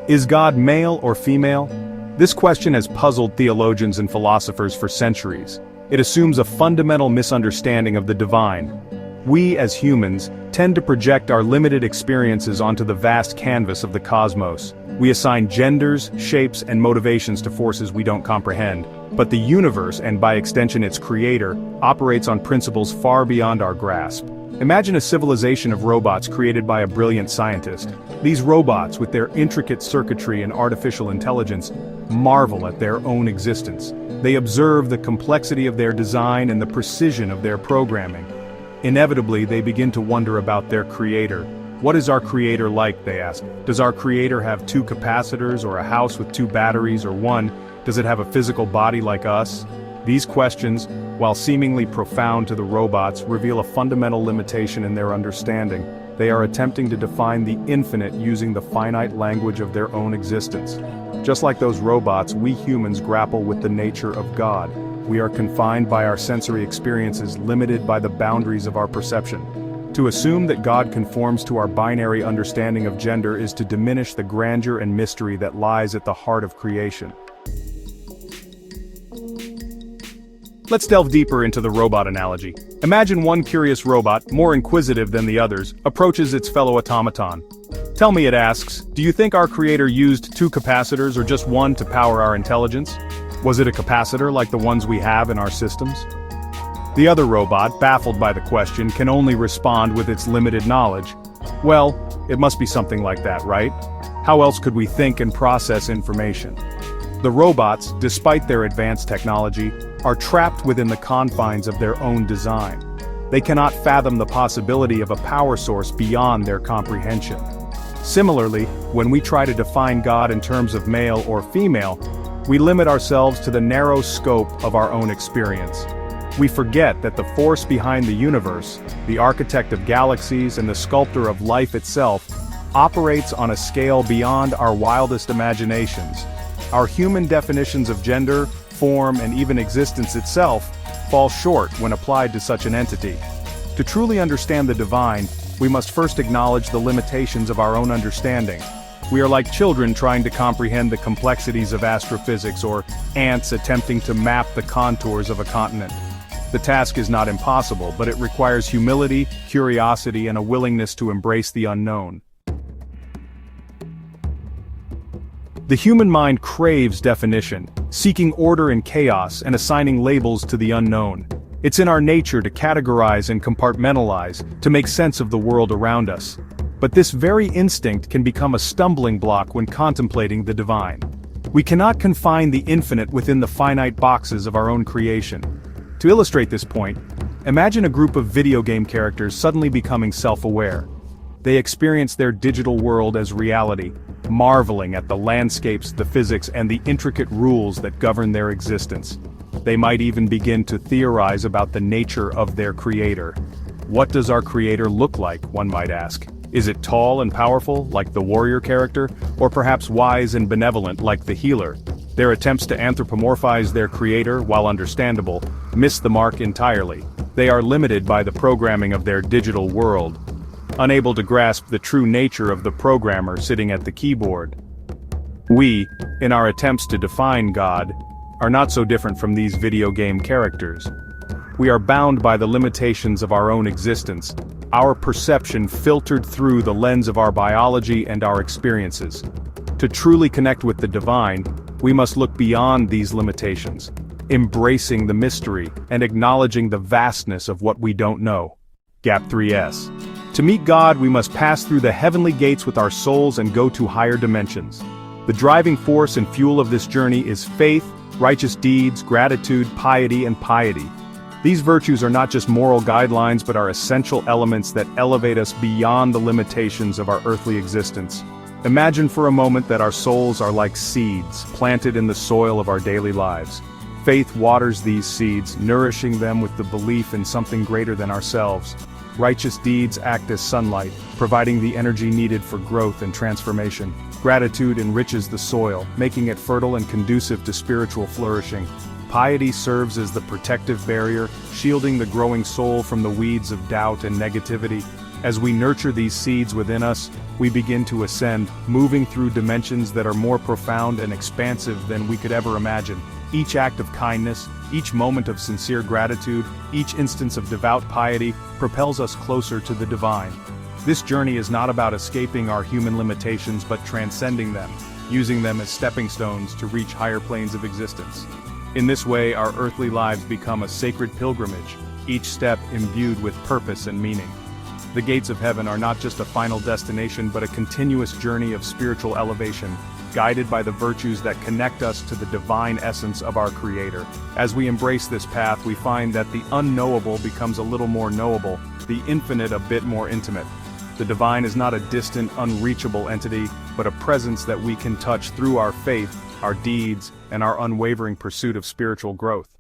Is God male or female? This question has puzzled theologians and philosophers for centuries. It assumes a fundamental misunderstanding of the divine. We, as humans, tend to project our limited experiences onto the vast canvas of the cosmos. We assign genders, shapes, and motivations to forces we don't comprehend. But the universe, and by extension its creator, operates on principles far beyond our grasp. Imagine a civilization of robots created by a brilliant scientist. These robots, with their intricate circuitry and artificial intelligence, marvel at their own existence. They observe the complexity of their design and the precision of their programming. Inevitably, they begin to wonder about their creator. What is our creator like, they ask. Does our creator have 2 capacitors or a house with 2 batteries or one? Does it have a physical body like us? These questions, while seemingly profound to the robots, reveal a fundamental limitation in their understanding. They are attempting to define the infinite using the finite language of their own existence. Just like those robots, we humans grapple with the nature of God. We are confined by our sensory experiences, limited by the boundaries of our perception. To assume that God conforms to our binary understanding of gender is to diminish the grandeur and mystery that lies at the heart of creation. Let's delve deeper into the robot analogy. Imagine one curious robot, more inquisitive than the others, approaches its fellow automaton. Tell me, it asks, do you think our creator used 2 capacitors or just one to power our intelligence? Was it a capacitor like the ones we have in our systems? The other robot, baffled by the question, can only respond with its limited knowledge. Well, it must be something like that, right? How else could we think and process information? The robots, despite their advanced technology, are trapped within the confines of their own design. They cannot fathom the possibility of a power source beyond their comprehension. Similarly, when we try to define God in terms of male or female, we limit ourselves to the narrow scope of our own experience. We forget that the force behind the universe, the architect of galaxies and the sculptor of life itself, operates on a scale beyond our wildest imaginations. Our human definitions of gender, form, and even existence itself fall short when applied to such an entity. To truly understand the divine, we must first acknowledge the limitations of our own understanding. We are like children trying to comprehend the complexities of astrophysics or ants attempting to map the contours of a continent. The task is not impossible, but it requires humility, curiosity, and a willingness to embrace the unknown. The human mind craves definition, seeking order in chaos and assigning labels to the unknown. It's in our nature to categorize and compartmentalize, to make sense of the world around us. But this very instinct can become a stumbling block when contemplating the divine. We cannot confine the infinite within the finite boxes of our own creation. To illustrate this point, imagine a group of video game characters suddenly becoming self-aware. They experience their digital world as reality, marveling at the landscapes, the physics, and the intricate rules that govern their existence. They might even begin to theorize about the nature of their creator. What does our creator look like, one might ask? Is it tall and powerful, like the warrior character, or perhaps wise and benevolent, like the healer? Their attempts to anthropomorphize their creator, while understandable, miss the mark entirely. They are limited by the programming of their digital world, unable to grasp the true nature of the programmer sitting at the keyboard. We, in our attempts to define God, are not so different from these video game characters. We are bound by the limitations of our own existence, our perception filtered through the lens of our biology and our experiences. To truly connect with the divine, we must look beyond these limitations, embracing the mystery and acknowledging the vastness of what we don't know. Gap 3S. To meet God, we must pass through the heavenly gates with our souls and go to higher dimensions. The driving force and fuel of this journey is faith, righteous deeds, gratitude, piety, and piety. These virtues are not just moral guidelines but are essential elements that elevate us beyond the limitations of our earthly existence. Imagine for a moment that our souls are like seeds planted in the soil of our daily lives. Faith waters these seeds, nourishing them with the belief in something greater than ourselves. Righteous deeds act as sunlight, providing the energy needed for growth and transformation. Gratitude enriches the soil, making it fertile and conducive to spiritual flourishing. Piety serves as the protective barrier, shielding the growing soul from the weeds of doubt and negativity. As we nurture these seeds within us, we begin to ascend, moving through dimensions that are more profound and expansive than we could ever imagine. Each act of kindness, each moment of sincere gratitude, each instance of devout piety propels us closer to the divine. This journey is not about escaping our human limitations but transcending them, using them as stepping stones to reach higher planes of existence. In this way, our earthly lives become a sacred pilgrimage, each step imbued with purpose and meaning. The gates of heaven are not just a final destination but a continuous journey of spiritual elevation, guided by the virtues that connect us to the divine essence of our Creator. As we embrace this path, we find that the unknowable becomes a little more knowable, the infinite a bit more intimate. The divine is not a distant, unreachable entity, but a presence that we can touch through our faith, our deeds, and our unwavering pursuit of spiritual growth.